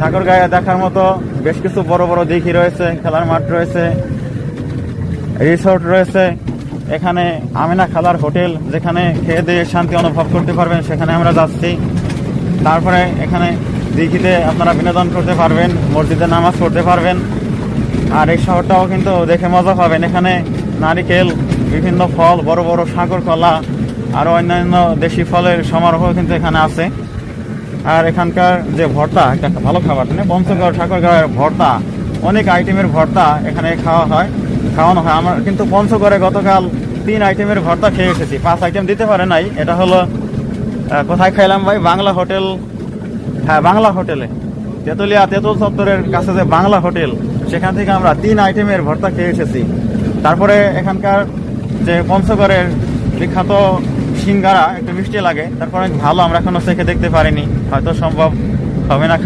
ঠাকুরগাঁয়ে দেখার মতো বেশ কিছু বড় বড় দিঘি রয়েছে, খেলার মাঠ রয়েছে, রিসোর্ট রয়েছে। এখানে আমিনা খালার হোটেল, যেখানে খেয়ে দিয়ে শান্তি অনুভব করতে পারবেন, সেখানে আমরা যাচ্ছি। তারপরে এখানে দিঘিতে আপনারা বিনোদন করতে পারবেন, মসজিদে নামাজ পড়তে পারবেন। আর এই শহরটাও কিন্তু দেখে মজা পাবেন। এখানে নারিকেল, বিভিন্ন ফল, বড় বড় সাগর কলা, আরও অন্যান্য দেশি ফলের সমারোহ কিন্তু এখানে আছে। আর এখানকার যে ভর্তা, একটা ভালো খাবার, মানে পঞ্চগড় ঠাকুরগাঁয়ের ভর্তা, অনেক আইটেমের ভর্তা এখানে খাওয়ানো হয়। আমার কিন্তু পঞ্চগড়ে গতকাল 3 আইটেমের ভর্তা খেয়ে এসেছি, 5 আইটেম দিতে পারে নাই। এটা হলো কোথায় খাইলাম ভাই? বাংলা হোটেল। হ্যাঁ, বাংলা হোটেলে, তেঁতুল চত্বরের কাছে যে বাংলা হোটেল, সেখান থেকে আমরা 3 আইটেমের ভর্তা খেয়ে এসেছি। তারপরে এখানকার যে পঞ্চগড়ের বিখ্যাত সিঙ্গারা, একটু মিষ্টি লাগে, তারপরে ভালো, আমরা এখনো চেখে দেখতে পারিনি, হয়তো সম্ভব হবে না।